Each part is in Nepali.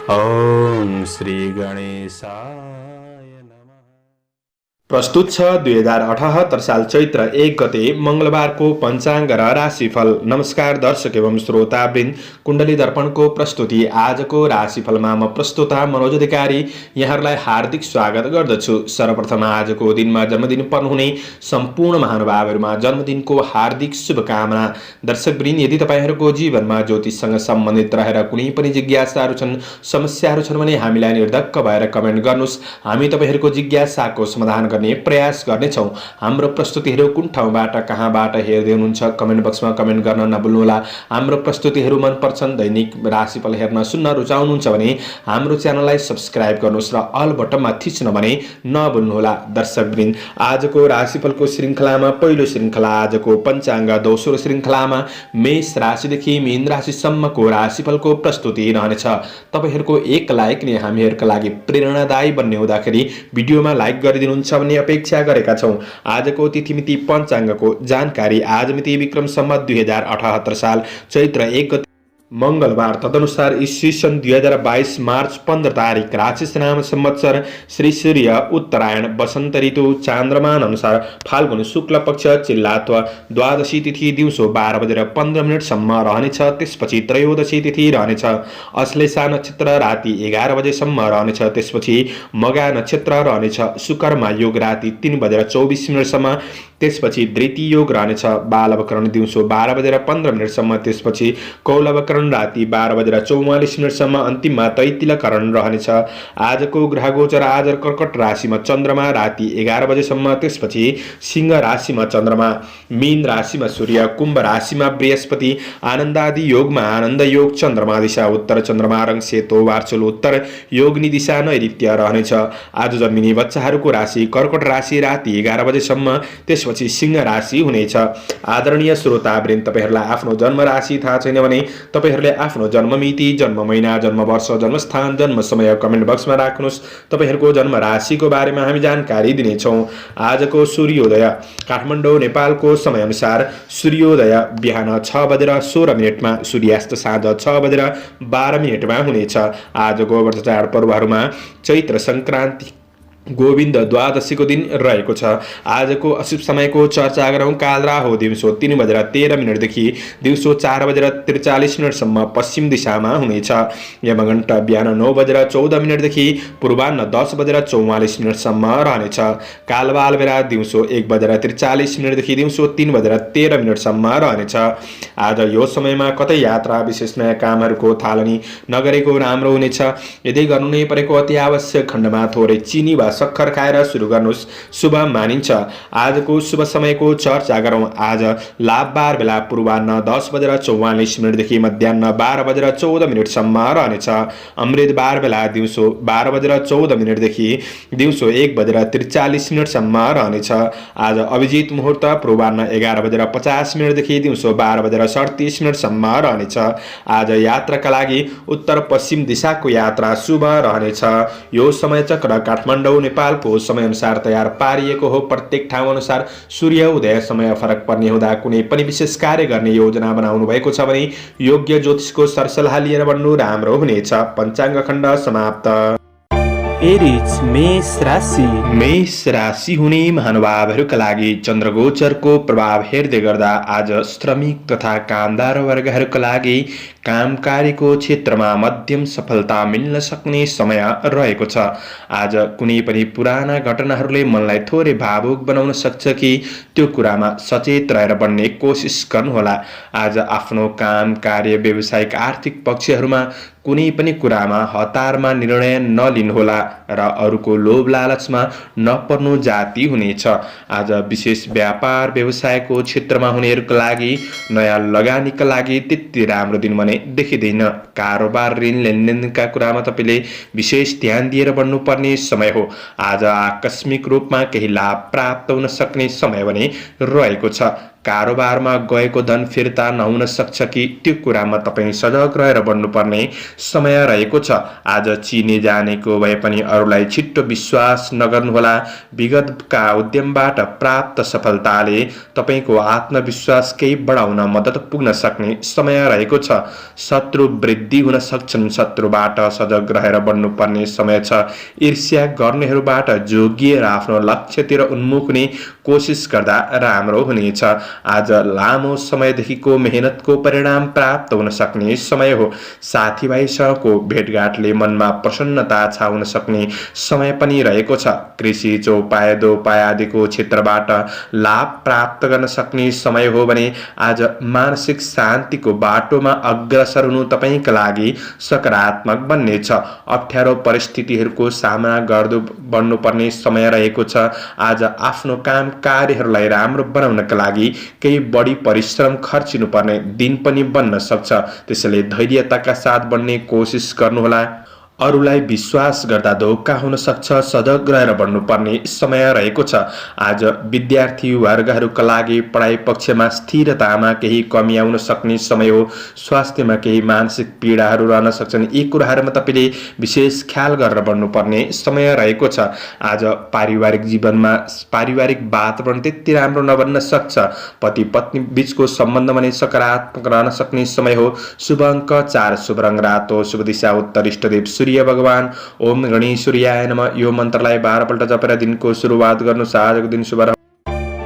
ओम श्री गणेशाय नमः। प्रस्तुत छ 2078 साल चैत्र 1 गते मंगलबारको पञ्चाङ्ग र राशिफल। नमस्कार दर्शक एवं श्रोतावृन्द, कुण्डली दर्पणको प्रस्तुति आजको राशिफलमा म प्रस्तुता मनोज अधिकारी यहाँहरूलाई हार्दिक स्वागत गर्दछु। सर्वप्रथम आजको दिनमा जन्मदिन पर्नुहुने सम्पूर्ण महानुभावहरूमा जन्मदिनको हार्दिक शुभकामना। दर्शकवृन्द, यदि तपाईँहरूको जीवनमा ज्योतिषसँग सम्बन्धित रहेर कुनै पनि जिज्ञासाहरू छन्, समस्याहरू छन् भने हामीलाई निर्धक्क भएर कमेन्ट गर्नुहोस्। हामी तपाईँहरूको जिज्ञासाको समाधान गर्ने प्रयास गर्नेछौँ। हाम्रो प्रस्तुतिहरू कुन ठाउँबाट कहाँबाट हेर्दै हुनुहुन्छ कमेन्ट बक्समा कमेन्ट गर्न नभुल्नुहोला। हाम्रो प्रस्तुतिहरू मन पर्छन्, दैनिक राशिफल हेर्न सुन्न रुचाउनुहुन्छ भने हाम्रो च्यानललाई सब्स्क्राइब गर्नुहोस् र अल बटनमा थिच्न भने नभुल्नुहोला। दर्शकवृन्द, आजको राशिफलको श्रृङ्खलामा पहिलो श्रृङ्खला आजको पञ्चाङ्ग, दोस्रो श्रृङ्खलामा मेष राशिदेखि मीन राशिसम्मको राशिफलको प्रस्तुति रहनेछ। तपाईँहरूको एक लाइक नै हामीहरूका लागि प्रेरणादायी बन्ने हुँदाखेरि भिडियोमा लाइक गरिदिनुहुन्छ भन्ने अपेक्षा गरेका छौँ। आजको तिथिमिति पञ्चाङ्गको जानकारी। आज मिति विक्रम सम्वत 2078 साल चैत्र 1 गते मंगलबार, तदनुसार ईस्वी सन् 2022 मार्च 15 तारिक, राशिनाम संवत्सर श्री सूर्य उत्तरायण वसंत ऋतु, चान्द्रमान अनुसार फाल्गुन शुक्ल पक्ष चिल्लात्व द्वादशी तिथि दिउँसो 12:15 रहनेछ। त्यसपछि त्रयोदशी तिथि रहनेछ। अश्लेषा नक्षत्र राति 11 बजेसम्म रहनेछ। त्यसपछि मगा नक्षत्र रहनेछ। शुकर्मा योग राति 3:24 त्यसपछि धृति योग रहनेछ। बालवकरण दिउँसो 12:15 त्यसपछि कौलवकरण राति 12:44 अन्तिममा तैतिलकरण रहनेछ। आजको ग्रह गोचर। आज कर्कट राशिमा चन्द्रमा राति 11 बजेसम्म, त्यसपछि सिंह राशिमा चन्द्रमा, मीन राशिमा सूर्य, कुम्भ राशिमा बृहस्पति। आनन्दादि योगमा आनन्द योग, चन्द्रमा दिशा उत्तर, चन्द्रमा रङ सेतो, वार्चुल उत्तर, योगनी दिशा नैऋत्य रहनेछ। आज जन्मिने बच्चाहरूको राशि कर्कट राशि राति 11 बजेसम्म, त्यसपछि सिंह राशि हुनेछ। आदरणीय श्रोतावृन्द, तपाईहरूलाई आफ्नो जन्म राशि थाहा छैन भने तपाईहरूले आफ्नो जन्म मिति, जन्म महिना, जन्म वर्ष, जन्म स्थान, जन्म समय कमेन्ट बक्समा राख्नुहोस्। तपाईहरूको जन्म राशिको बारेमा हामी जानकारी दिनेछौँ। आजको सूर्योदय काठमाडौँ नेपालको समयअनुसार सूर्योदय बिहान 6:16 सूर्यास्त साँझ 6:12 हुनेछ। आजको व्रत चाड पर्वहरूमा चैत्र संक्रान्ति गोविन्द द्वादशीको दिन रहेको छ। आजको अशुभ समयको चर्चा गरौँ। काल राहु दिउँसो 3:13 देखि दिउँसो 4:43 पश्चिम दिशामा हुनेछ। यमघण्ट बिहान 9:14 देखि पूर्वाह्न 10:44 रहनेछ। कालबाल बेला दिउँसो 1:43 देखि दिउँसो 3:13 रहनेछ। आज यो समयमा कतै यात्रा, विशेष नयाँ कामहरूको थालनी नगरेको राम्रो हुनेछ। यदि गर्नु नै परेको अति आवश्यक खण्डमा थोरै चिनी वा सक्खर खाएर सुरु गर्नुहोस्, शुभ मानिन्छ। आजको शुभ समयको चर्चा गरौँ। आज लाभबार बेला पूर्वाह्न 10:44 देखि मध्याह्न 12:14 रहनेछ। अमृतबार बेला दिउँसो 12:14 देखि दिउँसो 1:43 रहनेछ। आज अभिजित मुहुर्त पूर्वाह्न 11:50 देखि दिउँसो 12:37 रहनेछ। आज यात्राका लागि उत्तर पश्चिम दिशाको यात्रा शुभ रहनेछ। यो समय चक्र काठमाडौँ नेपालको समयअनुसार तयार पारिएको हो। प्रत्येक ठाउँ अनुसार सूर्य उदय समय फरक पर्ने हुँदा कुनै पनि विशेष कार्य गर्ने योजना बनाउनु भएको छ भने योग्य ज्योतिषको सरसल्लाह लिएर बढ्नु राम्रो हुनेछ। पञ्चाङ्ग खण्ड समाप्त। एरिज मेष राशि। मेष राशि हुने महानुभावहरूका लागि चन्द्रगोचरको प्रभाव हेर्दै गर्दा आज श्रमिक तथा कामदार वर्गहरूका लागि काम कार्यको क्षेत्रमा मध्यम सफलता मिल्न सक्ने समय रहेको छ। आज कुनै पनि पुराना घटनाहरूले मनलाई थोरै भावुक बनाउन सक्छ कि त्यो कुरामा सचेत रहेर बढ्ने कोसिस गर्नुहोला। आज आफ्नो काम कार्य, व्यावसायिक आर्थिक पक्षहरूमा कुनै पनि कुरामा हतारमा निर्णय नलिनुहोला र अरूको लोभ लालचमा नपर्नु जाति हुनेछ। आज विशेष व्यापार व्यवसायको क्षेत्रमा हुनेहरूका लागि नयाँ लगानीका लागि त्यति राम्रो दिन भने देखिँदैन। कारोबार, ऋण लेनदेनका कुरामा तपाईँले विशेष ध्यान दिएर बढ्नुपर्ने समय हो। आज आकस्मिक रूपमा केही लाभ प्राप्त हुन सक्ने समय भने रहेको छ। कारोबारमा गएको धन फिर्ता नहुन सक्छ कि त्यो कुरामा तपाईँ सजग रहेर बढ्नुपर्ने समय रहेको छ। आज चिने जानेको भए पनि अरूलाई छिट्टो विश्वास नगर्नुहोला। विगतका उद्यमबाट प्राप्त सफलताले तपाईँको आत्मविश्वास केही बढाउन मद्दत पुग्न सक्ने समय रहेको छ। शत्रु वृद्धि हुन सक्छन्, शत्रुबाट सजग रहेर बढ्नुपर्ने समय छ। ईर्ष्या गर्नेहरूबाट जोगिएर आफ्नो लक्ष्यतिर उन्मुख हुने कोसिस गर्दा राम्रो हुनेछ। आज लामो समयदेखिको मेहनतको परिणाम प्राप्त हुन सक्ने समय हो। साथीभाइसँगको भेटघाटले मनमा प्रसन्नता छाउन सक्ने समय पनि रहेको छ। कृषि, चौपाया, दोपाया आदिको क्षेत्रबाट लाभ प्राप्त गर्न सक्ने समय हो भने आज मानसिक शान्तिको बाटोमा अग्रसर हुनु तपाईँका लागि सकारात्मक बन्नेछ। अप्ठ्यारो परिस्थितिहरूको सामना गर्दै बढ्नुपर्ने समय रहेको छ। आज आफ्नो काम कार्यहरूलाई राम्रो बनाउनका लागि केही बढी परिश्रम खर्चिनुपर्ने दिन पनि बन्न सक्छ। त्यसैले धैर्यताका साथ बढ्ने कोसिस गर्नुहोला। अरूलाई विश्वास गर्दा धोका हुन सक्छ, सजग रहेर बढ्नुपर्ने समय रहेको छ। आज विद्यार्थी वर्गहरूका लागि पढाइ पक्षमा स्थिरतामा केही कमी आउन सक्ने समय हो। स्वास्थ्यमा केही मानसिक पीडाहरू रहन सक्छन्। यी कुराहरूमा तपाईँले विशेष ख्याल गरेर बढ्नुपर्ने समय रहेको छ। आज पारिवारिक जीवनमा पारिवारिक वातावरण त्यति राम्रो नबन्न सक्छ। पति पत्नी बीचको सम्बन्धमा नै सकारात्मक रहन सक्ने समय हो। शुभ अङ्क 4, शुभ रङ रातो, शुभ दिशा उत्तर, इष्टदेव सूर्य भगवान। ओम गणेशूर्याय नमः। यो मन्त्रलाई 12 पल्ट जपेर दिनको सुरुवात गर्नुहोस्। आजको दिन शुभ रङ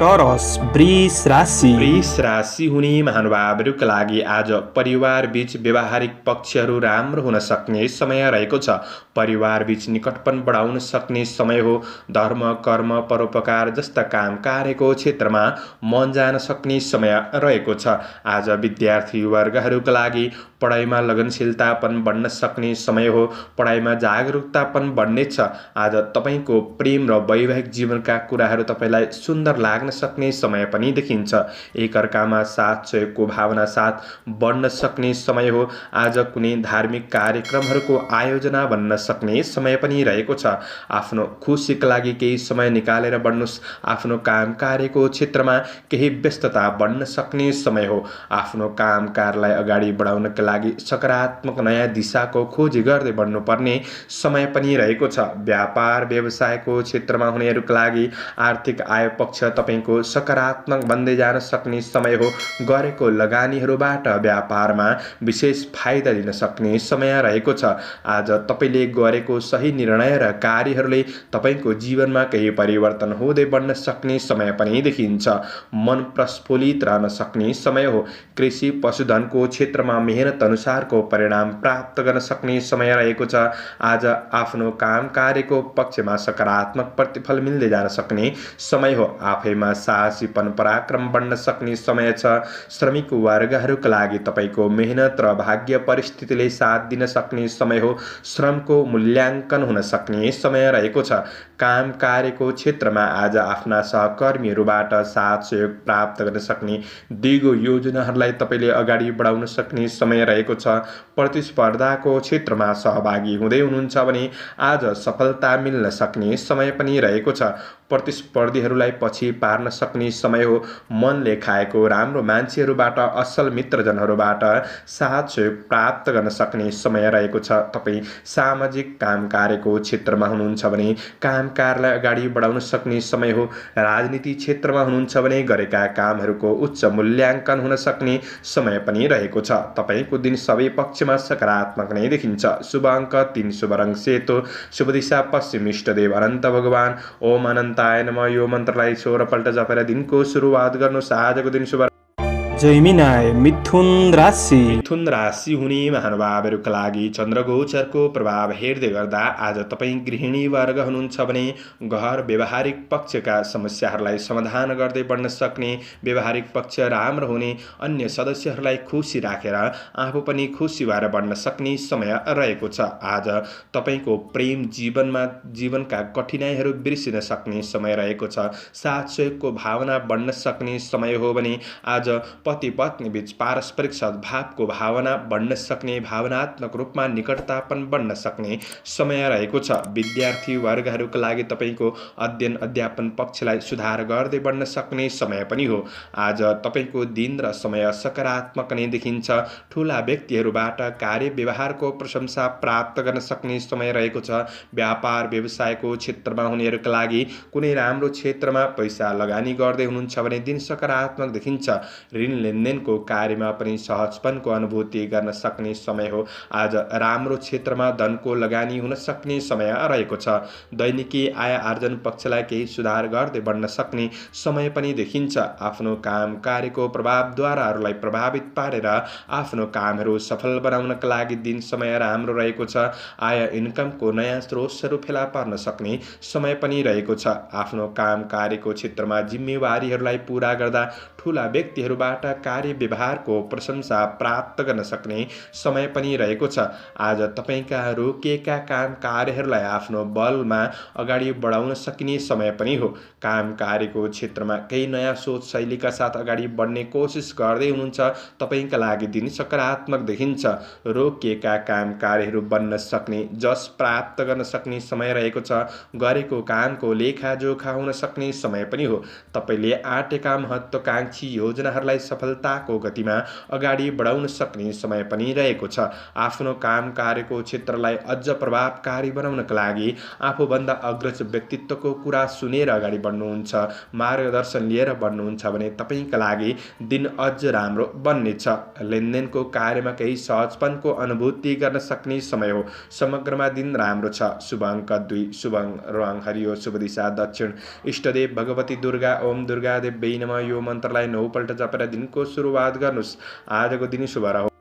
टरस वृष राशि। वृष राशि हुने महानुभावहरूका लागि आज परिवार बीच व्यवहारिक पक्षहरू राम्रो हुन सक्ने समय रहेको छ। परिवार बीच निकटपन बढाउन सक्ने समय हो। धर्म, कर्म, परोपकार जस्ता काम कार्यको क्षेत्रमा मन जान सक्ने समय रहेको छ। आज विद्यार्थी वर्गहरूका लागि पढाइमा लगनशीलतापन बढ्न सक्ने समय हो। पढाइमा जागरुकतापन बढ्नेछ। आज तपाईँको प्रेम र वैवाहिक जीवनका कुराहरू तपाईँलाई सुन्दर लाग्न सक्ने समय पनि देखिन्छ। एकअर्कामा साथ सहयोगको भावना साथ बढ्न सक्ने समय हो। आज कुनै धार्मिक कार्यक्रमहरूको आयोजना बन्न सक्ने समय पनि रहेको छ। आफ्नो खुसीका लागि केही समय निकालेर बढ्नुहोस्। आफ्नो काम कार्यको क्षेत्रमा केही व्यस्तता बढ्न सक्ने समय हो। आफ्नो काम कार्यलाई अगाडि बढाउनका लागि सकारात्मक नयाँ दिशाको खोजी गर्दै बढ्नुपर्ने समय पनि रहेको छ। व्यापार व्यवसायको क्षेत्रमा हुनेहरूका लागि आर्थिक आय पक्ष तपाईँको सकारात्मक बन्दै जान सक्ने समय हो। गरेको लगानीहरूबाट व्यापारमा विशेष फाइदा लिन सक्ने समय रहेको छ। आज तपाईँले गरेको सही निर्णय र कार्यहरूले तपाईँको जीवनमा केही परिवर्तन हुँदै बढ्न सक्ने समय पनि देखिन्छ। मन प्रस्फुलित रहन सक्ने समय हो। कृषि पशुधनको क्षेत्रमा मेहनत अनुसारको परिणाम प्राप्त गर्न सक्ने समय रहेको छ। आज आफ्नो काम कार्यको पक्षमा सकारात्मक प्रतिफल मिल्दै जान सक्ने समय हो। आफैमा साहसीपन पराक्रम बढ्न सक्ने समय छ। श्रमिक वर्गहरूका लागि तपाईँको मेहनत र भाग्य परिस्थितिले साथ दिन सक्ने समय हो। श्रमको मूल्याङ्कन हुन सक्ने समय रहेको छ। काम कार्यको क्षेत्रमा आज आफ्ना सहकर्मीहरूबाट साथ सहयोग प्राप्त गर्न सक्ने दिगो योजनाहरूलाई तपाईँले अगाडि बढाउन सक्ने समय रहेको छ। प्रतिस्पर्धाको क्षेत्रमा सहभागी हुँदै हुनुहुन्छ भने आज सफलता मिल्न सक्ने समय पनि रहेको छ। प्रतिस्पर्धीहरूलाई पछि पार्न सक्ने समय हो। मनले खाएको राम्रो मान्छेहरूबाट, असल मित्रजनहरूबाट साथ सहयोग प्राप्त गर्न सक्ने समय रहेको छ। तपाईँ सामाजिक काम कार्यको क्षेत्रमा हुनुहुन्छ भने काम कार्यलाई अगाडि बढाउन सक्ने समय हो। राजनीति क्षेत्रमा हुनुहुन्छ भने गरेका कामहरूको उच्च मूल्याङ्कन हुन सक्ने समय पनि रहेको छ। तपाईँको दिन सबै पक्षमा सकारात्मक नै देखिन्छ। शुभ अङ्क 3, शुभ रङ सेतो, शुभ दिशा पश्चिम, इष्टदेव अनन्त भगवान। ओम अनन्ताय नमः। यो मन्त्रलाई 16 पल्ट जपेर दिनको सुरुवात गर्नुहोस्। आजको दिन शुभ जैमिनाय मिथुन राशि। मिथुन राशि हुने महानुभावहरूका लागि चन्द्रगोचरको प्रभाव हेर्दै गर्दा आज तपाईँ गृहिणी वर्ग हुनुहुन्छ भने घर व्यवहारिक पक्षका समस्याहरूलाई समाधान गर्दै बढ्न सक्ने, व्यवहारिक पक्ष राम्रो हुने, अन्य सदस्यहरूलाई खुसी राखेर आफू पनि खुसी भएर बढ्न सक्ने समय रहेको छ। आज तपाईँको प्रेम जीवनका कठिनाइहरू बिर्सिन सक्ने समय रहेको छ। साथ सहयोगको भावना बढ्न सक्ने समय हो भने आज पति पत्नी बीच पारस्परिक सद्भावको भावना बढ्न सक्ने, भावनात्मक रूपमा निकटतापन बढ्न सक्ने समय रहेको छ। विद्यार्थी वर्गहरूका लागि तपाईँको अध्ययन अध्यापन पक्षलाई सुधार गर्दै बढ्न सक्ने समय पनि हो। आज तपाईँको दिन र समय सकारात्मक नै देखिन्छ। ठुला व्यक्तिहरूबाट कार्य व्यवहारको प्रशंसा प्राप्त गर्न सक्ने समय रहेको छ। व्यापार व्यवसायको क्षेत्रमा हुनेहरूका लागि कुनै राम्रो क्षेत्रमा पैसा लगानी गर्दै हुनुहुन्छ भने दिन सकारात्मक देखिन्छ। ऋण लेनदेनको कार्यमा पनि सहजपनको अनुभूति गर्न सक्ने समय हो। आज राम्रो क्षेत्रमा धनको लगानी हुन सक्ने समय रहेको छ। दैनिकी आय आर्जन पक्षलाई केही सुधार गर्दै बढ्न सक्ने समय पनि देखिन्छ। आफ्नो काम कार्यको प्रभावद्वारा अरूलाई प्रभावित पारेर आफ्नो कामहरू सफल बनाउनका लागि दिन समय राम्रो रहेको छ। आय इन्कमको नयाँ स्रोतहरू फेला पार्न सक्ने समय पनि रहेको छ। आफ्नो काम कार्यको क्षेत्रमा जिम्मेवारीहरूलाई पूरा गर्दा ठुला व्यक्तिहरूबाट कार्य व्यवहारको प्रशंसा प्राप्त गर्न सक्ने समय पनि रहेको छ। आज तपाईँका रोकिएका काम कार्यहरूलाई आफ्नो बलमा अगाडि बढाउन सकिने समय पनि हो। काम कार्यको क्षेत्रमा केही नयाँ सोच शैलीका साथ अगाडि बढ्ने कोसिस गर्दै हुनुहुन्छ। तपाईँका लागि दिन सकारात्मक देखिन्छ। रोकिएका काम कार्यहरू बन्न सक्ने, जस प्राप्त गर्न सक्ने समय रहेको छ। गरेको कामको लेखाजोखा हुन सक्ने समय पनि हो। तपाईँले आँटेका महत्त्वकांक्षी योजनाहरूलाई सफलताको गतिमा अगाडि बढाउन सक्ने समय पनि रहेको छ। आफ्नो काम कार्यको क्षेत्रलाई अझ प्रभावकारी बनाउनका लागि आफूभन्दा अग्रज व्यक्तित्वको कुरा सुनेर अगाडि बढ्नुहुन्छ, मार्गदर्शन लिएर बढ्नुहुन्छ भने तपाईँका लागि दिन अझ राम्रो बन्नेछ। लेनदेनको कार्यमा केही सहजपनको अनुभूति गर्न सक्ने समय हो। समग्रमा दिन राम्रो छ। शुभ अङ्क 2, शुभ रङ हरियो, शुभ दिशा दक्षिण। इष्टदेव भगवती दुर्गा, ओम दुर्गा देव्यै नमः। यो मन्त्रलाई 9 पल्ट जपेर दिनको सुरुवात गर्नुहोस्। आजको दिन शुभ रहोस्।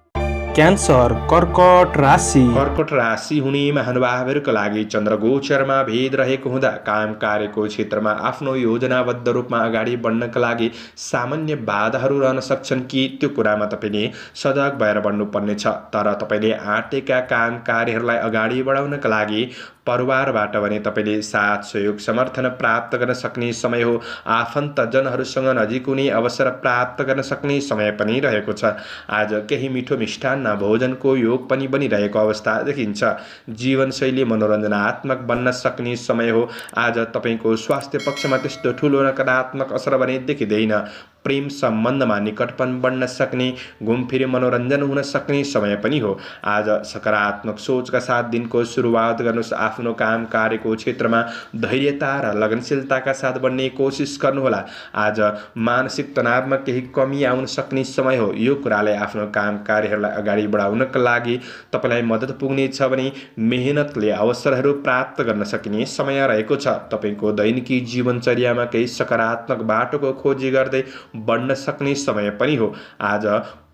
क्यान्सर कर्कट राशि। कर्कट राशि हुने महानुभावहरूका लागि चन्द्रगोचरमा भेद रहेको हुँदा काम कार्यको क्षेत्रमा आफ्नो योजनाबद्ध रूपमा अगाडि बढ्नका लागि सामान्य बाधाहरू रहन सक्छन् कि त्यो कुरामा तपाईँले सजग भएर बढ्नुपर्नेछ। तर तपाईँले आँटेका काम कार्यहरूलाई अगाडि बढाउनका लागि परिवारबाट भने तपाईँले साथ सहयोग समर्थन प्राप्त गर्न सक्ने समय हो। आफन्तजनहरूसँग नजिक हुने अवसर प्राप्त गर्न सक्ने समय पनि रहेको छ। आज केही मिठो मिष्टान्न भोजनको योग पनि बनिरहेको अवस्था देखिन्छ। जीवनशैली मनोरञ्जनात्मक बन्न सक्ने समय हो। आज तपाईँको स्वास्थ्य पक्षमा त्यस्तो ठुलो नकारात्मक असर भने देखिँदैन। प्रेम सम्बन्धमा निकटपन बढ्न सक्ने, घुमफिरे मनोरञ्जन हुन सक्ने समय पनि हो। आज सकारात्मक सोचका साथ दिनको सुरुवात गर्नुहोस्। आफ्नो काम कार्यको क्षेत्रमा धैर्यता र लगनशीलताका साथ बढ्ने कोसिस गर्नुहोला। आज मानसिक तनावमा केही कमी आउन सक्ने समय हो। यो कुराले आफ्नो काम कार्यहरूलाई अगाडि बढाउनका लागि तपाईँलाई मद्दत पुग्नेछ भने मेहनतले अवसरहरू प्राप्त गर्न सकिने समय रहेको छ। तपाईँको दैनिकी जीवनचर्यामा केही सकारात्मक बाटोको खोजी गर्दै बढ्न सक्ने समय पनि हो। आज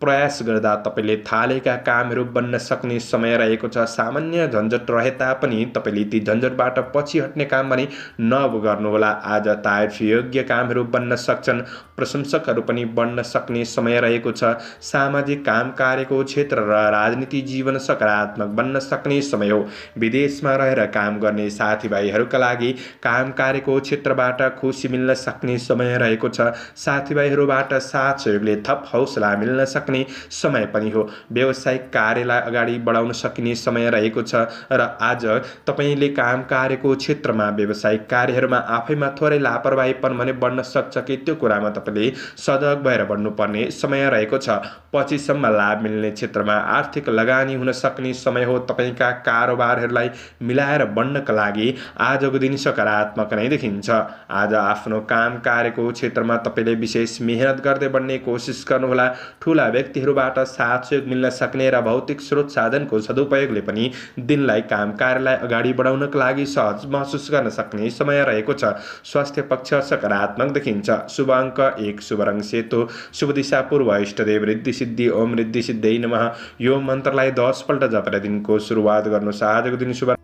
प्रयास गर्दा तपाईँले थालेका कामहरू बन्न सक्ने समय रहेको छ। सामान्य झन्झट रहे तापनि तपाईँले ती झन्झटबाट पछि हट्ने काम भने नगर्नुहोला। आज तायफयोग्य कामहरू बन्न सक्छन्। प्रशंसकहरू पनि बढ्न सक्ने समय रहेको छ। सामाजिक काम कार्यको क्षेत्र र राजनीति जीवन सकारात्मक बन्न सक्ने समय हो। विदेशमा रहेर काम गर्ने साथीभाइहरूका लागि काम कार्यको क्षेत्रबाट खुसी मिल्न सक्ने समय रहेको छ। साथीभाइहरूबाट साथ सहयोगले थप हौसला मिल्न सक्ने समय पनि हो। व्यावसायिक कार्यलाई अगाडि बढाउन सकिने समय रहेको छ र आज तपाईँले काम कार्यको क्षेत्रमा व्यावसायिक कार्यहरूमा आफैमा थोरै लापरवाहीपन भने बढ्न सक्छ कि त्यो कुरामा तपाईँले सजग भएर बढ्नुपर्ने समय रहेको छ। पछिसम्म लाभ मिल्ने क्षेत्रमा आर्थिक लगानी हुन सक्ने समय हो। तपाईँका कारोबारहरूलाई मिलाएर बढ्नका लागि आजको दिन सकारात्मक नै देखिन्छ। आज आफ्नो काम कार्यको क्षेत्रमा तपाईँले विशेष मेहनत गर्दै बढ्ने कोसिस गर्नुहोला। ठुला व्यक्तिहरूबाट साथ सहयोग मिल्न सक्ने र भौतिक स्रोत साधनको सदुपयोगले पनि दिनलाई काम कार्यलाई अगाडि बढाउनका लागि सहज महसुस गर्न सक्ने समय रहेको छ। स्वास्थ्य पक्ष सकारात्मक देखिन्छ। शुभ अङ्क 1, शुभ रङ सेतो, शुभ दिशा पूर्व। इष्टदेव रिद्धि सिद्धि, ओम रिद्धि सिद्धियै नमः। यो मन्त्रलाई 10 पल्ट जपेर दिनको सुरुवात गर्नुहोस्। आजको दिन शुभ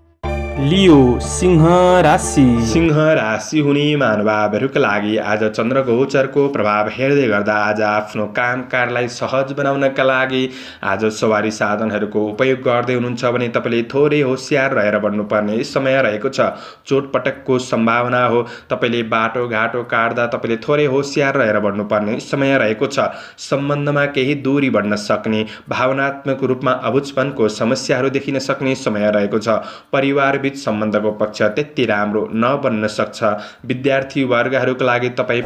लियो सिंह राशि। सिंह राशि हुने महानुभावहरूका लागि आज चन्द्र गोचरको प्रभाव हेर्दै गर्दा आज आफ्नो काम कार्यलाई सहज बनाउनका लागि आज सवारी साधनहरूको उपयोग गर्दै हुनुहुन्छ भने तपाईँले थोरै होसियार रहेर बढ्नुपर्ने समय रहेको छ। चोटपटकको सम्भावना हो। तपाईँले बाटोघाटो काट्दा तपाईँले थोरै होसियार रहेर बढ्नुपर्ने समय रहेको छ। सम्बन्धमा केही दूरी बढ्न सक्ने, भावनात्मक रूपमा अबुझपनको समस्याहरू देखिन सक्ने समय रहेको छ। परिवार बीच सम्बन्धको पक्ष त्यति राम्रो नबन्न सक्छ। विद्यार्थी वर्गहरूका लागि तपाईँ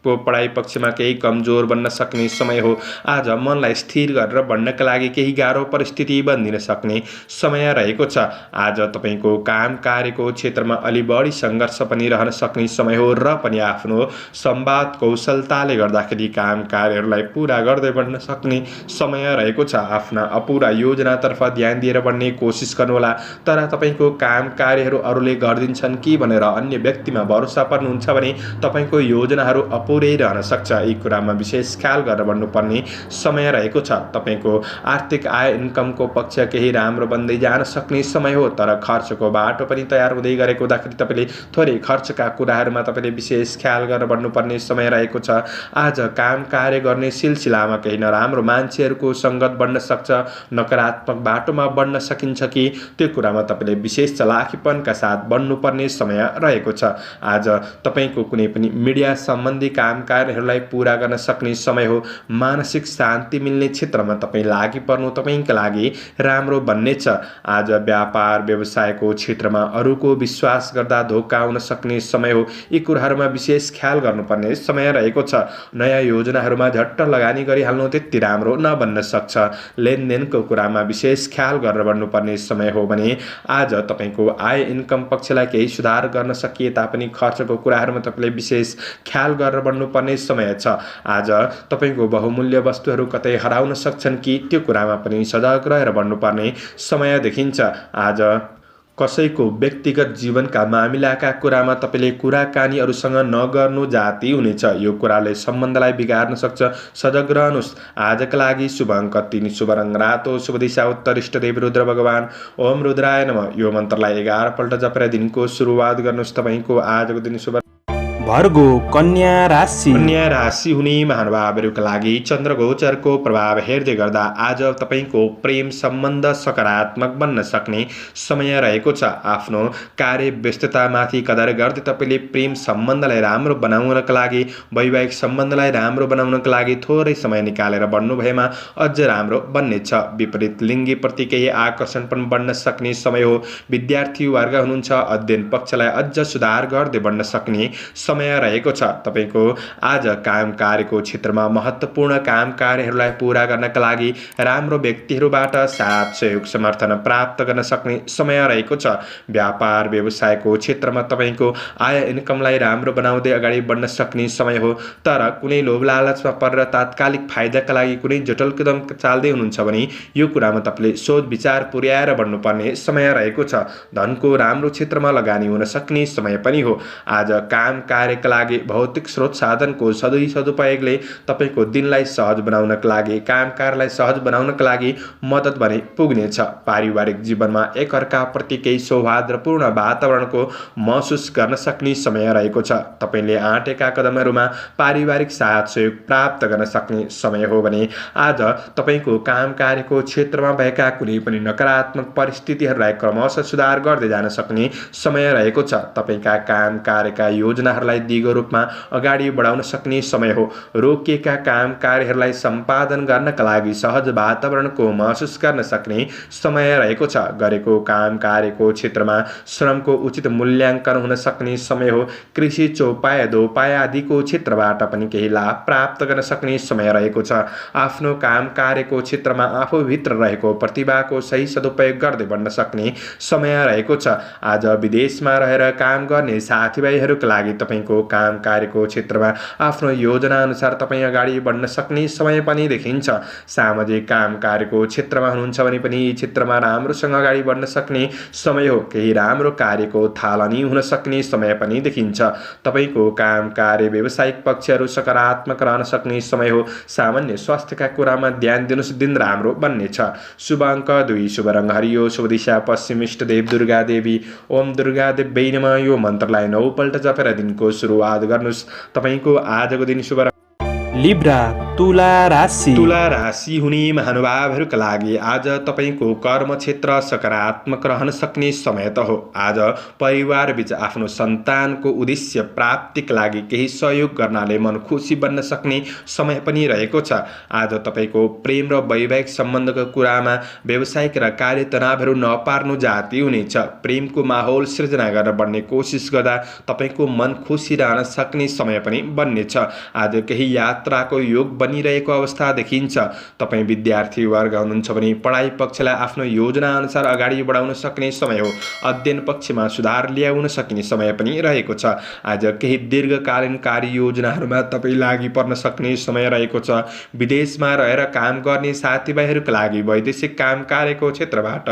पढाइ पक्षमा केही कमजोर बन्न सक्ने समय हो। आज मनलाई स्थिर गरेर बढ्नका लागि केही गाह्रो परिस्थिति बनिदिन सक्ने समय रहेको छ। आज तपाईँको काम कार्यको क्षेत्रमा अलि बढी सङ्घर्ष पनि रहन सक्ने समय हो र पनि आफ्नो संवाद कौशलताले गर्दाखेरि काम कार्यहरूलाई पुरा गर्दै बढ्न सक्ने समय रहेको छ। आफ्ना अपुरा योजनातर्फ ध्यान दिएर बढ्ने कोसिस गर्नुहोला। तर तपाईँको काम कार्यहरू अरूले गरिदिन्छन् कि भनेर अन्य व्यक्तिमा भरोसा पर्नुहुन्छ भने तपाईँको योजनाहरू पुरै रहन सक्छ। यी कुरामा विशेष ख्याल गरेर बढ्नुपर्ने समय रहेको छ। तपाईँको आर्थिक आय इन्कमको पक्ष केही राम्रो बन्दै जान सक्ने समय हो। तर खर्चको बाटो पनि तयार हुँदै गरेको हुँदाखेरि तपाईँले थोरै खर्चका कुराहरूमा तपाईँले विशेष ख्याल गरेर बढ्नुपर्ने समय रहेको छ। आज काम कार्य गर्ने सिलसिलामा केही नराम्रो मान्छेहरूको सङ्गत बढ्न सक्छ। नकारात्मक बाटोमा बढ्न सकिन्छ कि त्यो कुरामा तपाईँले विशेष चलाखीपनका साथ बढ्नुपर्ने समय रहेको छ। आज तपाईँको कुनै पनि मिडिया सम्बन्धी काम कार्यहरूलाई पूरा गर्न सक्ने समय हो। मानसिक शान्ति मिल्ने क्षेत्रमा तपाईँ लागि पर्नु तपाईँका लागि राम्रो बन्नेछ। आज व्यापार व्यवसायको क्षेत्रमा अरूको विश्वास गर्दा धोका हुन सक्ने समय हो। यी कुराहरूमा विशेष ख्याल गर्नुपर्ने समय रहेको छ। नयाँ योजनाहरूमा झट्ट लगानी गरिहाल्नु त्यति राम्रो नबन्न सक्छ। लेनदेनको कुरामा विशेष ख्याल गरेर बढ्नुपर्ने समय हो भने आज तपाईँको आय इन्कम पक्षलाई केही सुधार गर्न सकिए तापनि खर्चको कुराहरूमा तपाईँले विशेष ख्याल गरेर बढ्नुपर्ने समय छ। आज तपाईँको बहुमूल्य वस्तुहरू कतै हराउन सक्छन् कि त्यो कुरामा पनि सजग रहेर बढ्नुपर्ने समय देखिन्छ। आज कसैको व्यक्तिगत जीवनका मामिलाका कुरामा तपाईँले कुराकानी अरूसँग नगर्नु जाति हुनेछ। यो कुराले सम्बन्धलाई बिगार्न सक्छ। सजग रहनुहोस्। आजका लागि शुभ अङ्क 3, शुभ रङ रातो, शुभ दिशा उत्तर, इष्टदेव रुद्र भगवान। ओम रुद्राय नमः। यो मन्त्रलाई 11 पल्ट जपेर दिनको सुरुवात गर्नुहोस्। तपाईँको आजको दिन शुभ। भर्गो कन्या राशि। कन्या राशि हुने महानुभावहरूका लागि चन्द्र गोचरको प्रभाव हेर्दै गर्दा आज तपाईँको प्रेम सम्बन्ध सकारात्मक बन्न सक्ने समय रहेको छ। आफ्नो कार्य व्यस्ततामाथि कदर गर्दै तपाईँले प्रेम सम्बन्धलाई राम्रो बनाउनका लागि, वैवाहिक सम्बन्धलाई राम्रो बनाउनका लागि थोरै समय निकालेर बढ्नु भएमा अझ राम्रो बन्नेछ। विपरीत लिङ्गीप्रति केही आकर्षण पनि बढ्न सक्ने समय हो। विद्यार्थी वर्ग हुनुहुन्छ, अध्ययन पक्षलाई अझ सुधार गर्दै बढ्न सक्ने समय रहेको छ। तपाईँको आज काम कार्यको क्षेत्रमा महत्त्वपूर्ण काम कार्यहरूलाई पूरा गर्नका लागि राम्रो व्यक्तिहरूबाट साथ सहयोग समर्थन प्राप्त गर्न सक्ने समय रहेको छ। व्यापार व्यवसायको क्षेत्रमा तपाईँको आय इन्कमलाई राम्रो बनाउँदै अगाडि बढ्न सक्ने समय हो। तर कुनै लोभ लालचमा परेर तात्कालिक फाइदाका लागि कुनै जटिल कदम चाल्दै हुनुहुन्छ भने यो कुरामा तपाईँले सोच विचार पुर्याएर बढ्नुपर्ने समय रहेको छ। धनको राम्रो क्षेत्रमा लगानी हुन सक्ने समय पनि हो। आज काम कार्यका लागि भौतिक स्रोत साधनको सदुपयोगले तपाईँको दिनलाई सहज बनाउनका लागि, काम कार्यलाई सहज बनाउनका लागि मद्दत भने पुग्नेछ। पारिवारिक जीवनमा एकअर्काप्रति केही सौहार्दपूर्ण वातावरणको महसुस गर्न सक्ने समय रहेको छ। तपाईँले आँटेका कदमहरूमा पारिवारिक साथ सहयोग प्राप्त गर्न सक्ने समय हो भने आज तपाईँको काम कार्यको क्षेत्रमा भएका कुनै पनि नकारात्मक परिस्थितिहरूलाई क्रमशः सुधार गर्दै जान सक्ने समय रहेको छ। तपाईँका काम कार्यका योजनाहरूलाई दिगो रूपमा अगाडि बढाउन सक्ने समय हो। रोकिएका काम कार्यहरूलाई सम्पादन गर्नका लागि सहज वातावरणको महसुस गर्न सक्ने समय रहेको छ। गरेको काम कार्यको क्षेत्रमा श्रमको उचित मूल्याङ्कन हुन सक्ने समय हो। कृषि चौपाया दोपाया आदिको क्षेत्रबाट पनि केही लाभ प्राप्त गर्न सक्ने समय रहेको छ। आफ्नो काम कार्यको क्षेत्रमा आफूभित्र रहेको प्रतिभाको सही सदुपयोग गर्दै बढ्न सक्ने समय रहेको छ। आज विदेशमा रहेर काम गर्ने साथीभाइहरूका लागि तपाईँ तपाईँको काम कार्यको क्षेत्रमा आफ्नो योजना अनुसार तपाईँ अगाडि बढ्न सक्ने समय पनि देखिन्छ। सामाजिक काम कार्यको क्षेत्रमा हुनुहुन्छ भने पनि यी क्षेत्रमा राम्रोसँग अगाडि बढ्न सक्ने समय हो। केही राम्रो कार्यको थालनी हुन सक्ने समय पनि देखिन्छ। तपाईँको काम कार्य व्यावसायिक पक्षहरू सकारात्मक रहन सक्ने समय हो। सामान्य स्वास्थ्यका कुरामा ध्यान दिनुस्, दिन राम्रो बन्नेछ। शुभ अङ्क 2, शुभ रङ हरियो, शुभ दिशा पश्चिम, इष्टदेव दुर्गा देवी। ओम दुर्गा देवी नमः यो मन्त्रलाई 9 पल्ट जपेर दिनको सुरुवात गर्नुहोस्। तपाईँको आजको दिन शुभ लिब्रा तुला राशि। तुला राशि हुने महानुभावहरूका लागि आज तपाईँको कर्म क्षेत्र सकारात्मक रहन सक्ने समय त हो। आज परिवार बीच आफ्नो सन्तानको उद्देश्य प्राप्तिका लागि केही सहयोग गर्नाले मन खुसी बन्न सक्ने समय पनि रहेको छ। आज तपाईँको प्रेम र वैवाहिक सम्बन्धको कुरामा व्यावसायिक र कार्य तनावहरू नपार्नु जाति हुनेछ। प्रेमको माहौल सृजना गर्न बढ्ने कोसिस गर्दा तपाईँको मन खुसी रहन सक्ने समय पनि बन्नेछ। आज केही यात्राको योग बनिरहेको अवस्था देखिन्छ। तपाईँ विद्यार्थी वर्ग हुनुहुन्छ भने पढाइ पक्षलाई आफ्नो योजना अनुसार अगाडि बढाउन सक्ने समय हो। अध्ययन पक्षमा सुधार ल्याउन सकिने समय पनि रहेको छ। आज केही दीर्घकालीन कार्य योजनाहरूमा तपाईँ लागि पर्न सक्ने समय रहेको छ। विदेशमा रहेर काम गर्ने साथीभाइहरूका लागि वैदेशिक काम कार्यको क्षेत्रबाट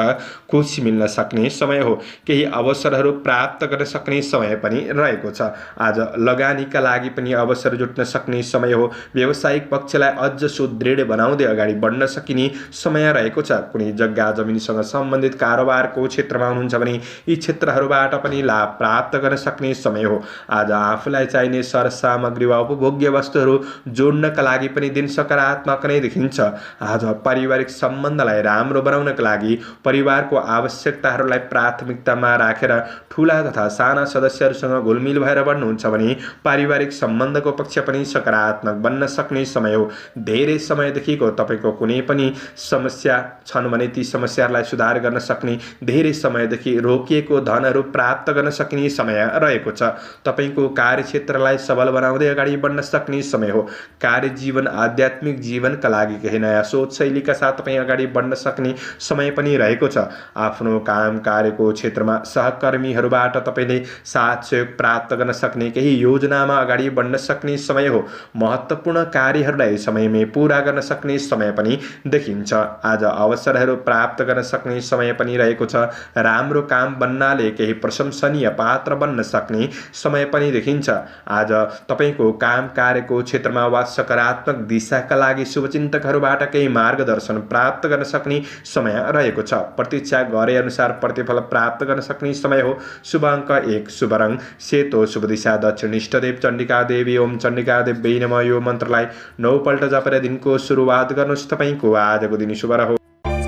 खुसी मिल्न सक्ने समय हो। केही अवसरहरू प्राप्त गर्न सक्ने समय पनि रहेको छ। आज लगानीका लागि पनि अवसर जुट्न सक्ने समय हो। व्यावसायिक पक्षलाई अझ सुदृढ बनाउँदै अगाडि बढ्न सकिने समय रहेको छ। कुनै जग्गा जमिनसँग सम्बन्धित कारोबारको क्षेत्रमा हुनुहुन्छ भने यी क्षेत्रहरूबाट पनि लाभ प्राप्त गर्न सक्ने समय हो। आज आफूलाई चाहिने सरसामग्री वा उपभोग्य वस्तुहरू जोड्नका लागि पनि दिन सकारात्मक नै देखिन्छ। आज पारिवारिक सम्बन्धलाई राम्रो बनाउनका लागि परिवारको आवश्यकताहरूलाई प्राथमिकतामा राखेर ठुला तथा साना सदस्यहरूसँग घुलमिल भएर बढ्नुहुन्छ भने पारिवारिक सम्बन्धको पक्ष पनि सकारात्मक बन्न सक्ने समय हो। धेरै समयदेखिको तपाईँको कुनै पनि समस्या छन् भने ती समस्याहरूलाई सुधार गर्न सक्ने, धेरै समयदेखि रोकिएको धनहरू प्राप्त गर्न सकिने समय रहेको छ। तपाईँको कार्यक्षेत्रलाई सबल बनाउँदै अगाडि बढ्न सक्ने समय हो। कार्य जीवन आध्यात्मिक जीवनका लागि केही नयाँ सोच शैलीका साथ तपाईँ अगाडि बढ्न सक्ने समय पनि रहेको छ। आफ्नो काम कार्यको क्षेत्रमा सहकर्मीहरूबाट तपाईँले साथ सहयोग प्राप्त गर्न सक्ने, केही योजनामा अगाडि बढ्न सक्ने समय हो। महत्त्वपूर्ण कार्यहरूलाई समयमै पूरा गर्न सक्ने समय पनि देखिन्छ। आज अवसरहरू प्राप्त गर्न सक्ने समय पनि रहेको छ। राम्रो काम बन्नाले केही प्रशंसनीय पात्र बन्न सक्ने समय पनि देखिन्छ। आज तपाईँको काम कार्यको क्षेत्रमा वा सकारात्मक दिशाका लागि शुभचिन्तकहरूबाट केही मार्गदर्शन प्राप्त गर्न सक्ने समय रहेको छ। प्रतीक्षा गरे अनुसार प्रतिफल प्राप्त गर्न सक्ने समय हो। शुभ अङ्क 1, शुभ रङ सेतो, शुभ दिशा दक्षिण, इष्टदेव चण्डिका देवी। ओम चण्डिका देवी नमः यो मन्त्रलाई 9 पल्ट जपेर दिनको सुरुवात गर्नुहोस्। तपाईँको आजको दिन शुभ रहोस्।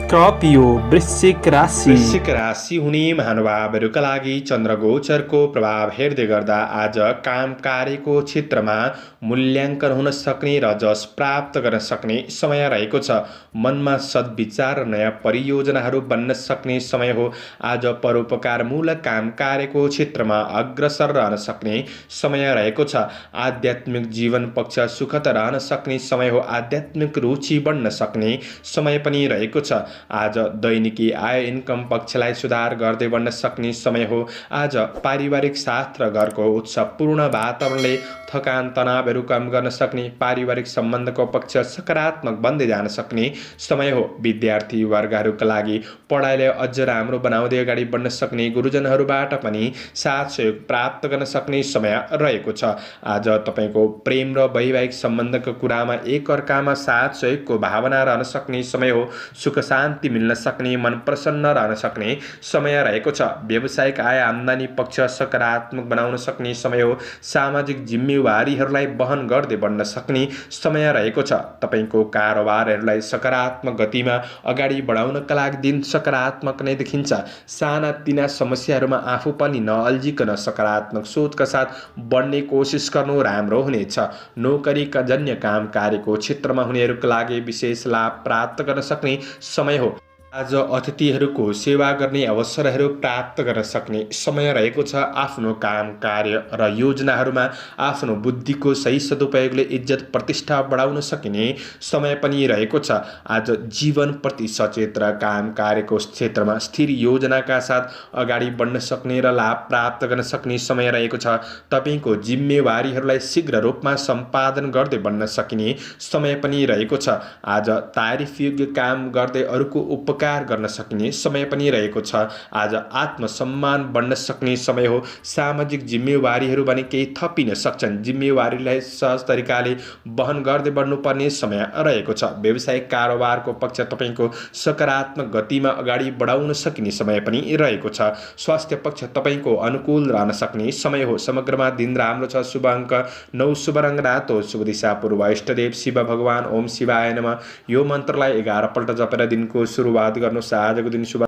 स्कर्पियो वृश्चिक राशि। वृश्चिक राशि हुने महानुभावहरूका लागि चन्द्रगोचरको प्रभाव हेर्दै गर्दा आज काम कार्यको क्षेत्रमा मूल्याङ्कन हुन सक्ने र जस प्राप्त गर्न सक्ने समय रहेको छ। मनमा सद्विचार र नयाँ परियोजनाहरू बन्न सक्ने समय हो। आज परोपकारमूलक काम कार्यको क्षेत्रमा अग्रसर रहन सक्ने समय रहेको छ। आध्यात्मिक जीवन पक्ष सुखद रहन सक्ने समय हो। आध्यात्मिक रुचि बढ्न सक्ने समय पनि रहेको छ। आज दैनिकी आय इन्कम पक्षलाई सुधार गर्दै बढ्न सक्ने समय हो। आज पारिवारिक साथ र घरको उत्सवपूर्ण वातावरणले थकान तनावहरू कम गर्न सक्ने, पारिवारिक सम्बन्धको पक्ष सकारात्मक बन्दै जान सक्ने समय हो। विद्यार्थी वर्गहरूका लागि पढाइलाई अझ राम्रो बनाउँदै अगाडि बढ्न सक्ने, गुरुजनहरूबाट पनि साथ सहयोग प्राप्त गर्न सक्ने समय रहेको छ। आज तपाईँको प्रेम र वैवाहिक सम्बन्धको कुरामा एकअर्कामा साथ सहयोगको भावना रहन सक्ने समय हो। सुख शान्ति मिल्न सक्ने, मन प्रसन्न रहन सक्ने समय रहेको छ। व्यावसायिक आय आम्दानी पक्ष सकारात्मक बनाउन सक्ने समय हो। सामाजिक जिम्मेवारीहरूलाई वहन गर्दै बढ्न सक्ने समय रहेको छ। तपाईँको कारोबारहरूलाई सकारात्मक गतिमा अगाडि बढाउनका लागि दिन सकारात्मक नै देखिन्छ। साना तिना समस्याहरूमा आफू पनि नअल्झिकन सकारात्मक सोचका साथ बढ्ने कोसिस गर्नु राम्रो हुनेछ। नोकरीका जन्य काम कार्यको क्षेत्रमा हुनेहरूका लागि विशेष लाभ प्राप्त गर्न सक्ने समय हो। आज अतिथिहरूको सेवा गर्ने अवसरहरू प्राप्त गर्न सक्ने समय रहेको छ। आफ्नो काम कार्य र योजनाहरूमा आफ्नो बुद्धिको सही सदुपयोगले इज्जत प्रतिष्ठा बढाउन सकिने समय पनि रहेको छ। आज जीवनप्रति सचेत र काम कार्यको क्षेत्रमा स्थिर योजनाका साथ अगाडि बढ्न सक्ने र लाभ प्राप्त गर्न सक्ने समय रहेको छ। तपाईँको जिम्मेवारीहरूलाई शीघ्र रूपमा सम्पादन गर्दै बढ्न सकिने समय पनि रहेको छ। आज तारिफयोग्य काम गर्दै अरूको उपकार गर्न सकिने समय पनि रहेको छ। आज आत्मसम्मान बढ्न सक्ने समय हो। सामाजिक जिम्मेवारीहरू भने केही थपिन सक्छन्। जिम्मेवारीलाई सहज तरिकाले वहन गर्दै बढ्नुपर्ने समय रहेको छ। व्यावसायिक कारोबारको पक्ष तपाईँको सकारात्मक गतिमा अगाडि बढाउन सकिने समय पनि रहेको छ। स्वास्थ्य पक्ष तपाईँको अनुकूल रहन सक्ने समय हो। समग्रमा दिन राम्रो छ। शुभ अङ्क 9, शुभ रङ रातो, शुभ दिशा पूर्व, इष्टदेव शिव भगवान ओम शिवाय नमः। यो मन्त्रलाई 11 पल्ट जपेर दिनको सुरुवात गर्नुहोस्। आजको दिन शुभ।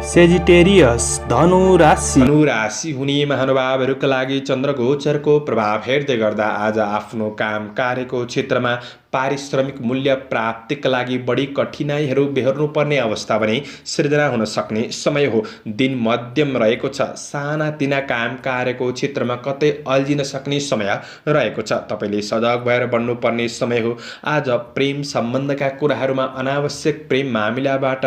सेजिटेरियस धनु राशि। धनु राशि हुने महानुभावहरूका लागि चन्द्रगोचरको प्रभाव हेर्दै गर्दा आज आफ्नो काम कार्यको क्षेत्रमा पारिश्रमिक मूल्य प्राप्तिका लागि बढी कठिनाइहरू बेहोर्नुपर्ने अवस्था पनि सिर्जना हुन सक्ने समय हो। दिन मध्यम रहेको छ। सानातिना काम कार्यको क्षेत्रमा कतै अल्झिन सक्ने समय रहेको छ। तपाईँले सजग भएर बढ्नुपर्ने समय हो। आज प्रेम सम्बन्धका कुराहरूमा अनावश्यक प्रेम मामिलाबाट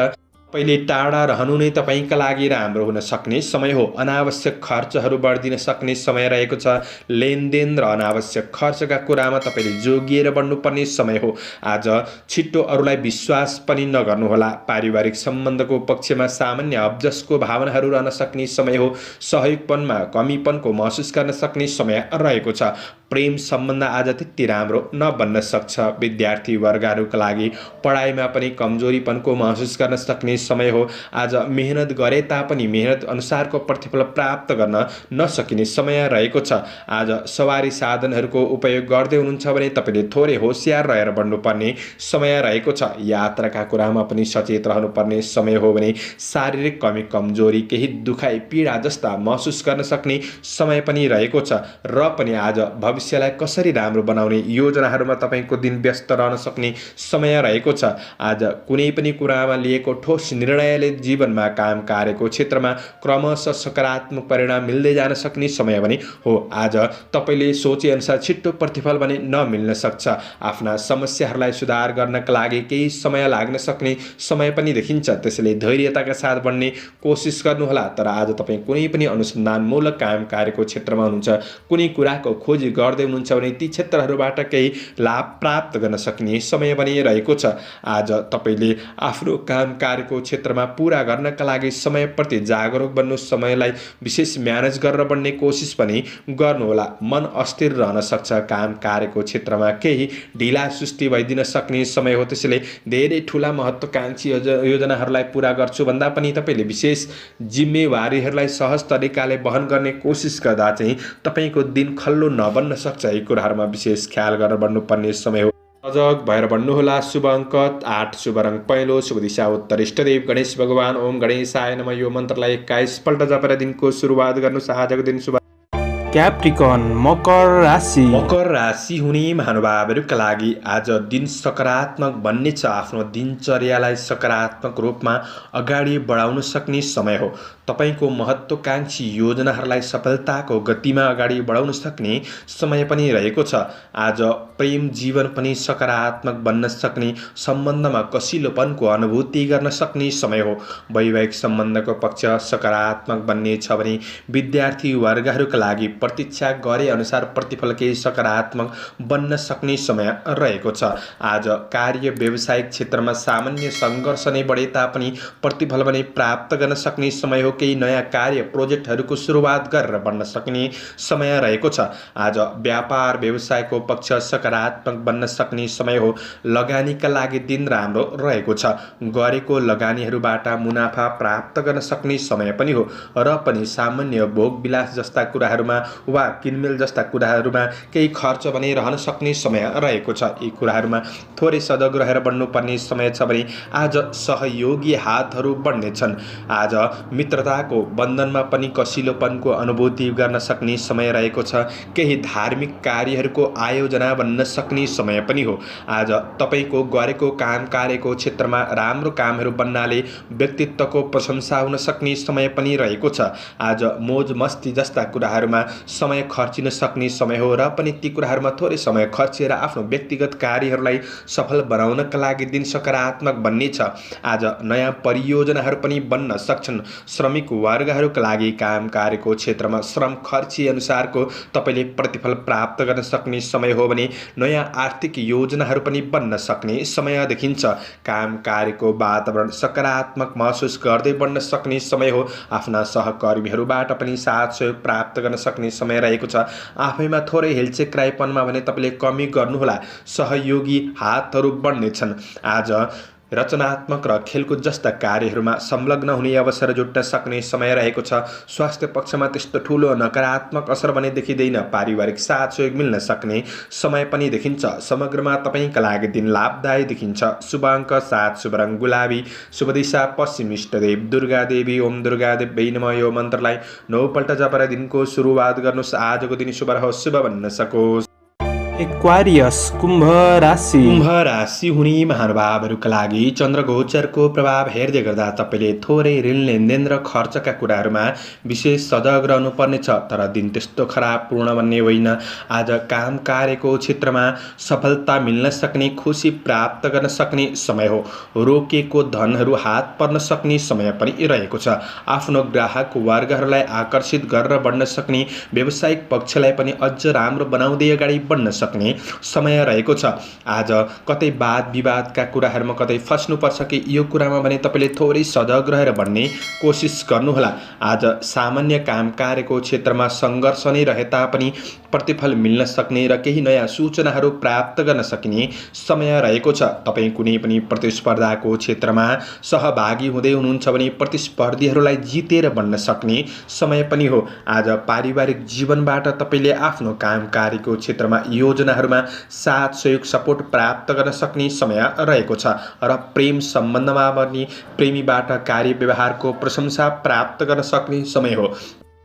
पहिले टाढा रहनु नै तपाईँका लागि राम्रो हुन सक्ने समय हो। अनावश्यक खर्चहरू बढिदिन सक्ने समय रहेको छ। लेनदेन र अनावश्यक खर्चका कुरामा तपाईँले जोगिएर बढ्नुपर्ने समय हो। आज छिट्टो अरूलाई विश्वास पनि नगर्नुहोला। पारिवारिक सम्बन्धको पक्षमा सामान्य अब्जसको भावनाहरू रहन सक्ने समय हो। सहयोगपनमा कमीपनको महसुस गर्न सक्ने समय रहेको छ। प्रेम सम्बन्ध आज त्यति राम्रो नबन्न सक्छ। विद्यार्थी वर्गहरूका लागि पढाइमा पनि कमजोरीपनको महसुस गर्न सक्ने समय हो। आज मेहनत गरे तापनि मेहनत अनुसारको प्रतिफल प्राप्त गर्न नसकिने समय रहेको छ। आज सवारी साधनहरूको उपयोग गर्दै हुनुहुन्छ भने तपाईँले थोरै होसियार रहेर बढ्नुपर्ने समय रहेको छ। यात्राका कुरामा पनि सचेत रहनुपर्ने समय हो भने शारीरिक कमी कमजोरी केही दुखाइ पीडा जस्ता महसुस गर्न सक्ने समय पनि रहेको छ। र पनि आज भविष्यलाई कसरी राम्रो बनाउने योजनाहरूमा तपाईँको दिन व्यस्त रहन सक्ने समय रहेको छ। आज कुनै पनि कुरामा लिएको ठोस निर्णयले जीवनमा काम कार्यको क्षेत्रमा क्रमशः सकारात्मक परिणाम मिल्दै जान सक्ने समय पनि हो। आज तपाईँले सोचे अनुसार छिट्टो प्रतिफल भने नमिल्न सक्छ। आफ्ना समस्याहरूलाई सुधार गर्नका लागि केही समय लाग्न सक्ने समय पनि देखिन्छ। त्यसैले धैर्यताका साथ बढ्ने कोसिस गर्नुहोला। तर आज तपाईँ कुनै पनि अनुसन्धानमूलक काम कार्यको क्षेत्रमा हुनुहुन्छ, कुनै कुराको खोजी गर्दै हुनुहुन्छ भने ती क्षेत्रहरूबाट केही लाभ प्राप्त गर्न सकिने समय पनि रहेको छ। आज तपाईँले आफ्नो काम कार्यको क्षेत्रमा पूरा गर्नका लागि समयप्रति जागरुक बन्नु, समयलाई विशेष म्यानेज गरेर बढ्ने कोसिस पनि गर्नुहोला। मन अस्थिर रहन सक्छ। काम कार्यको क्षेत्रमा केही ढिला सुस्ती भइदिन सक्ने समय हो। त्यसैले धेरै ठुला महत्त्वकांक्षी योजनाहरूलाई पूरा गर्छु भन्दा पनि तपाईँले विशेष जिम्मेवारीहरूलाई सहज तरिकाले वहन गर्ने कोसिस गर्दा चाहिँ तपाईँको दिन खल्लो नबन्न सक्छ। यी कुराहरूमा विशेष ख्याल गरेर बढ्नुपर्ने समय हो। सजग भएर बढ्नुहोला। शुभ अङ्क 8, शुभ रङ पहेँलो, शुभ दिशा उत्तर, इष्टदेव गणेश भगवान ओम गणेशाय नमः। यो मन्त्रलाई 21 पल्ट जपेर दिनको सुरुवात गर्नुहोस्। आजको दिन शुभ। क्याप्रिकन मकर राशि। मकर राशि हुने महानुभावहरूका लागि आज दिन सकारात्मक बन्ने छ। आफ्नो दिनचर्यालाई सकारात्मक रूपमा अगाडि बढाउन सक्ने समय हो। तपाईँको महत्त्वकांक्षी योजनाहरूलाई सफलताको गतिमा अगाडि बढाउन सक्ने समय पनि रहेको छ। आज प्रेम जीवन पनि सकारात्मक बन्न सक्ने, सम्बन्धमा कसिलोपनको अनुभूति गर्न सक्ने समय हो। वैवाहिक सम्बन्धको पक्ष सकारात्मक बन्ने छ भने विद्यार्थी वर्गहरूका लागि प्रतीक्षा गरे अनुसार प्रतिफल केही सकारात्मक बन्न सक्ने समय रहेको छ। आज कार्य व्यावसायिक क्षेत्रमा सामान्य सङ्घर्ष नै बढे तापनि प्रतिफल पनि प्राप्त गर्न सक्ने समय हो। केही नयाँ कार्य प्रोजेक्टहरूको सुरुवात गरेर बढ्न सक्ने समय रहेको छ। आज व्यापार व्यवसायको पक्ष सकारात्मक बन्न सक्ने समय हो। लगानीका लागि दिन राम्रो रहेको छ। गरेको लगानीहरूबाट मुनाफा प्राप्त गर्न सक्ने समय पनि हो। र पनि सामान्य भोग विलास जस्ता कुराहरूमा वा किनमेल जस्ता कुराहरूमा केही खर्च भने रहन सक्ने समय रहेको छ। यी कुराहरूमा थोरै सजग रहेर बढ्नुपर्ने समय छ भने आज सहयोगी हातहरू बढ्नेछन्। आज मित्रता प्रतिस्पर्धाको बन्धनमा पनि कसिलोपनको अनुभूति गर्न सक्ने समय रहेको छ। केही धार्मिक कार्यहरूको आयोजना बन्न सक्ने समय पनि हो। आज तपाईको गरेको काम कार्यको क्षेत्रमा राम्रो कामहरू बन्नाले व्यक्तित्वको प्रशंसा हुन सक्ने समय पनि रहेको छ। आज मोज मस्ती जस्ता कुराहरूमा समय खर्चिन सक्ने समय हो र पनि ती कुराहरूमा थोरै समय खर्चेर आफ्नो व्यक्तिगत कार्यहरूलाई सफल बनाउनका लागि दिन सकारात्मक बन्नेछ। आज नयाँ परियोजनाहरू पनि बन्न सक्छन्। श्रमिक वर्गहरूका लागि काम कार्यको क्षेत्रमा श्रम खर्ची अनुसारको तपाईले प्रतिफल प्राप्त गर्न सक्ने समय हो भने नयाँ आर्थिक योजनाहरू पनि बन्न सक्ने समय देखिन्छ। काम कार्यको वातावरण सकारात्मक महसुस गर्दै बढ्न सक्ने समय हो। आफ्ना सहकर्मीहरूबाट पनि साथ सहयोग प्राप्त गर्न सक्ने समय रहेको छ। आफैमा थोरै हेलचेक्राइपनमा भने तपाईले कमी गर्नुहोला। सहयोगी हातहरू बढ्नेछन्। आज रचनात्मक र खेलकुद जस्ता कार्यहरूमा संलग्न हुने अवसर जुट्न सक्ने समय रहेको छ। स्वास्थ्य पक्षमा त्यस्तो ठूलो नकारात्मक असर भने देखिँदैन। पारिवारिक साथ सहयोग मिल्न सक्ने समय पनि देखिन्छ। समग्रमा तपाईका लागि दिन लाभदायी देखिन्छ। शुभ अङ्क 7, शुभ रङ गुलाबी, शुभ दिशा पश्चिम, इष्टदेव दुर्गा देवी। ओम दुर्गा देवी नमः। यो मन्त्रलाई 9 पल्ट जपेर दिनको सुरुवात गर्नुहोस्। आजको दिन शुभ रहोस्, शुभ बन्न सकोस्। एक्वारियस कुम्भ राशि। कुम्भ राशि हुने महानुभावहरूका लागि चन्द्रगोचरको प्रभाव हेर्दै गर्दा तपाईले थोरै ऋण लेनदेन र खर्चका कुराहरूमा विशेष सजग रहनुपर्नेछ। तर दिन त्यस्तो खराब पूर्ण भन्ने होइन। आज काम कार्यको क्षेत्रमा सफलता मिल्न सक्ने, खुसी प्राप्त गर्न सक्ने समय हो। रोकेको धनहरू हात पर्न सक्ने समय पनि रहेको छ। आफ्नो ग्राहक वर्गहरूलाई आकर्षित गरेर बढ्न सक्ने, व्यावसायिक पक्षलाई पनि अझ राम्रो बनाउँदै अगाडि बढ्न सक्ने समय रहेको छ। आज कतै वाद विवादका कुराहरूमा कतै फस्नुपर्छ कि यो कुरामा भने तपाईले थोरै सजग रहेर बढ्ने कोसिस गर्नुहोला। आज सामान्य काम कार्यको क्षेत्रमा सङ्घर्ष नै रहे तापनि प्रतिफल मिल्न सक्ने र केही नयाँ सूचनाहरू प्राप्त गर्न सकिने समय रहेको छ। तपाईँ कुनै पनि प्रतिस्पर्धाको क्षेत्रमा सहभागी हुँदै हुनुहुन्छ भने प्रतिस्पर्धीहरूलाई जितेर बन्न सक्ने समय पनि हो। आज पारिवारिक जीवनबाट तपाईले आफ्नो काम कार्यको क्षेत्रमा योजनाहरूमा साथ सहयोग सपोर्ट प्राप्त गर्न सक्ने समय रहेको छ र प्रेम सम्बन्धमा पनि प्रेमीबाट कार्य व्यवहारको प्रशंसा प्राप्त गर्न सक्ने समय हो।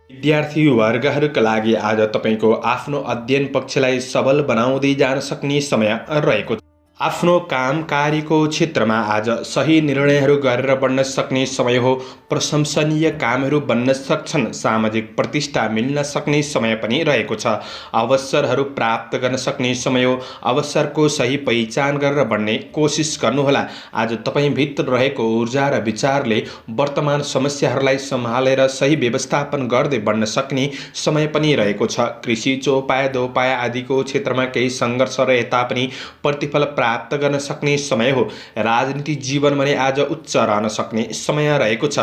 विद्यार्थी वर्गहरूका लागि आज तपाईको आफ्नो अध्ययन पक्षलाई सबल बनाउँदै जान सक्ने समय रहेको छ। आफ्नो काम कार्यको क्षेत्रमा आज सही निर्णयहरू गरेर बढ्न सक्ने समय हो। प्रशंसनीय कामहरू बन्न सक्छन्। सामाजिक प्रतिष्ठा मिल्न सक्ने समय पनि रहेको छ। अवसरहरू प्राप्त गर्न सक्ने समय हो। अवसरको सही पहिचान गरेर बढ्ने कोसिस गर्नुहोला। आज तपाईभित्र रहेको ऊर्जा र विचारले वर्तमान समस्याहरूलाई सम्हालेर सही व्यवस्थापन गर्दै बढ्न सक्ने समय पनि रहेको छ। कृषि, चौपाया, दोपाया आदिको क्षेत्रमा केही सङ्घर्ष रहे तापनि प्रतिफल प्राप्त गर्न सक्ने समय हो। राजनीतिक जीवन भने आज उच्च रहन सक्ने समय रहेको छ।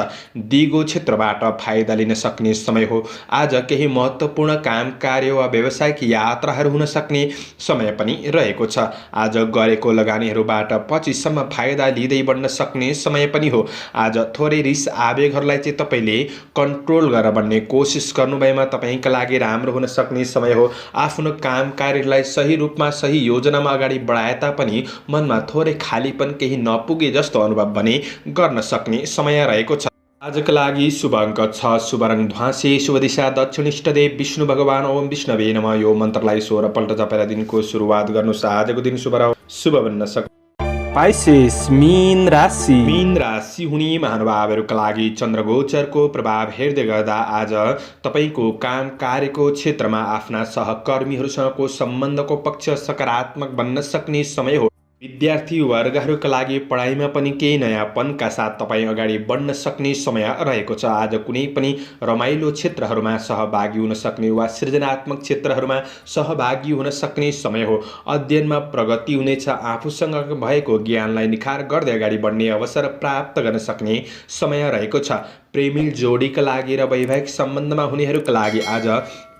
दिगो क्षेत्रबाट फाइदा लिन सक्ने समय हो। आज केही महत्त्वपूर्ण काम कार्य वा व्यावसायिक यात्राहरू हुन सक्ने समय पनि रहेको छ। आज गरेको लगानीहरूबाट पछिसम्म फाइदा लिँदै बढ्न सक्ने समय पनि हो। आज थोरै रिस आवेगहरूलाई चाहिँ तपाईले कन्ट्रोल गरेर बढ्ने कोसिस गर्नुभएमा तपाईका लागि राम्रो हुन सक्ने समय हो। आफ्नो काम कार्यलाई सही रूपमा सही योजनामा अगाडि बढाए तापनि मनमा थोरै खालीपन, केही नपुगे जस्तो अनुभव भने गर्न सक्ने समय रहेको छ। आजका लागि शुभ अङ्क 6, शुभ रङ ध्वाँसे, शुभ दिशा दक्षिण, इष्टदेव विष्णु भगवान। ओम विष्णवे नमः। यो मन्त्रलाई 16 पल्ट जपेर दिनको सुरुवात गर्नुहोस्। आजको दिन शुभ रहोस्, शुभ बन्न सकोस्। पाइसेस मीन राशि। मीन राशि हुने महानुभावहरूका लागि चन्द्रगोचरको प्रभाव हेर्दै गर्दा आज तपाईको काम कार्यको क्षेत्रमा आफ्ना सहकर्मीहरूसँगको सम्बन्धको पक्ष सकारात्मक बन्न सक्ने समय हो। विद्यार्थी वर्गहरूका लागि पढाइमा पनि केही नयाँपनका साथ तपाईँ अगाडि बढ्न सक्ने समय रहेको छ। आज कुनै पनि रमाइलो क्षेत्रहरूमा सहभागी हुन सक्ने वा सृजनात्मक क्षेत्रहरूमा सहभागी हुन सक्ने समय हो। अध्ययनमा प्रगति हुनेछ। आफूसँग भएको ज्ञानलाई निखार गर्दै अगाडि बढ्ने अवसर प्राप्त गर्न सक्ने समय रहेको छ। प्रेमिल जोडीका लागि र वैवाहिक सम्बन्धमा हुनेहरूका लागि आज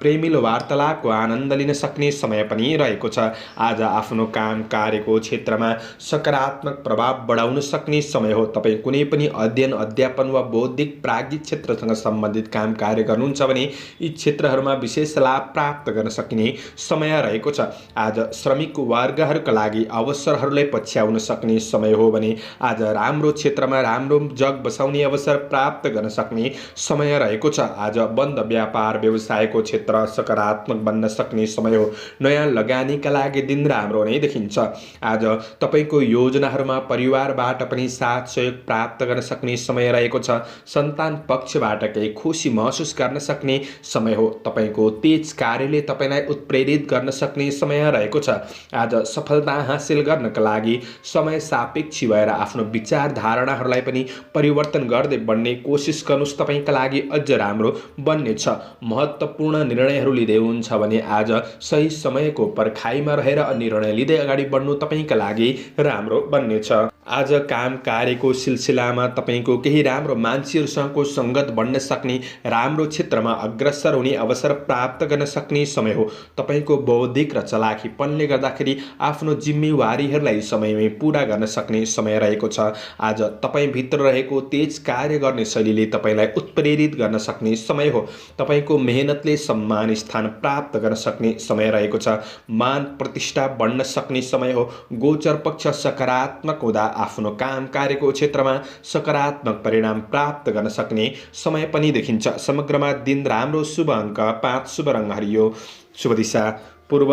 प्रेमिल वार्तालापको आनन्द लिन सक्ने समय पनि रहेको छ। आज आफ्नो काम कार्यको क्षेत्रमा सकारात्मक प्रभाव बढाउन सक्ने समय हो। तपाईँ कुनै पनि अध्ययन, अध्यापन वा बौद्धिक प्राज्ञिक क्षेत्रसँग सम्बन्धित काम कार्य गर्नुहुन्छ भने यी क्षेत्रहरूमा विशेष लाभ प्राप्त गर्न सकिने समय रहेको छ। आज श्रमिक वर्गहरूका लागि अवसरहरूलाई पछ्याउन सक्ने समय हो भने आज राम्रो क्षेत्रमा राम्रो जग बसाउने अवसर प्राप्त गर्न सक्ने समय रहेको छ। आज बन्द व्यापार व्यवसायको क्षेत्र सकारात्मक बन्न सक्ने समय हो। नयाँ लगानीका लागि दिन राम्रो नै देखिन्छ। आज तपाईँको योजनाहरूमा परिवारबाट पनि साथ सहयोग प्राप्त गर्न सक्ने समय रहेको छ। सन्तान पक्षबाट केही खुसी महसुस गर्न सक्ने समय हो। तपाईँको तेज कार्यले तपाईँलाई उत्प्रेरित गर्न सक्ने समय रहेको छ। आज सफलता हासिल गर्नका लागि समय सापेक्षी भएर आफ्नो विचार धारणाहरूलाई पनि परिवर्तन गर्दै बढ्ने कोसिस गर्नुहोस्। तपाईँका लागि अझ राम्रो बन्नेछ। महत्त्वपूर्ण निर्णयहरू लिँदै हुन्छ भने आज सही समयको पर्खाइमा रहेर निर्णय लिँदै अगाडि बढ्नु तपाईँका लागि राम्रो बन्नेछ। आज काम कार्यको सिलसिलामा तपाईँको केही राम्रो मान्छेहरूसँगको सङ्गत बढ्न सक्ने, राम्रो क्षेत्रमा अग्रसर हुने अवसर प्राप्त गर्न सक्ने समय हो। तपाईँको बौद्धिक र चलाखीपनले गर्दाखेरि आफ्नो जिम्मेवारीहरूलाई समयमै पुरा गर्न सक्ने समय रहेको छ। आज तपाईँभित्र रहेको तेज कार्य गर्ने शैलीले तपाईँलाई उत्प्रेरित गर्न सक्ने समय हो। तपाईँको मेहनतले सम्मान स्थान प्राप्त गर्न सक्ने समय रहेको छ। मान प्रतिष्ठा बढ्न सक्ने समय हो। गोचर पक्ष सकारात्मक हुँदा आफ्नो काम कार्यको क्षेत्रमा सकारात्मक परिणाम प्राप्त गर्न सक्ने समय पनि देखिन्छ। समग्रमा दिन राम्रो। शुभ अङ्क 5, शुभ रङ हरियो, शुभ दिशा पूर्व,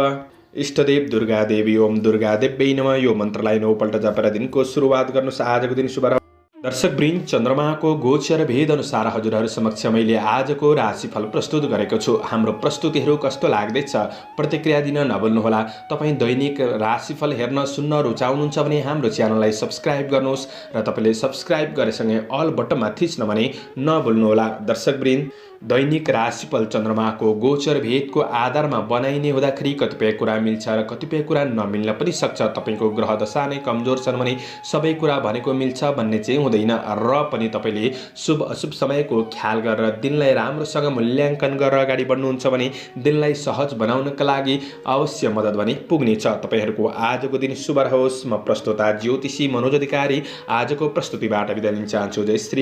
इष्टदेव दुर्गा देवी। ओम दुर्गा देव्यै नमः। यो मन्त्रलाई 9 पल्ट जपेर दिनको सुरुवात गर्नुहोस्। आजको दिन शुभ रह्यो। दर्शकवृन्द, चन्द्रमाको गोचर भेद अनुसार हजुरहरू समक्ष मैले आजको राशिफल प्रस्तुत गरेको छु। हाम्रो प्रस्तुतिहरू कस्तो लाग्दैछ प्रतिक्रिया दिन नभुल्नुहोला। तपाईँ दैनिक राशिफल हेर्न सुन्न रुचाउनुहुन्छ भने हाम्रो च्यानललाई सब्स्क्राइब गर्नुहोस् र तपाईँले सब्स्क्राइब गरेसँगै अल बटनमा थिच्न भने नभुल्नुहोला। दर्शकवृन्द, दैनिक राशिफल चन्द्रमाको गोचर भेदको आधारमा बनाइने हुँदाखेरि कतिपय कुरा मिल्छ र कतिपय कुरा नमिल्न पनि सक्छ। तपाईँको ग्रह दशा नै कमजोर छन् भने सबै कुरा भनेको मिल्छ भन्ने चाहिँ हुँदैन। र पनि तपाईँले शुभ अशुभ समयको ख्याल गरेर दिनलाई राम्रोसँग मूल्याङ्कन गरेर अगाडि बढ्नुहुन्छ भने दिनलाई सहज बनाउनका लागि अवश्य मद्दत भने पुग्नेछ। तपाईँहरूको आजको दिन शुभ रहोस्। म प्रस्तोता ज्योतिषी मनोज अधिकारी आजको प्रस्तुतिबाट बिदा लिन चाहन्छु। जय श्री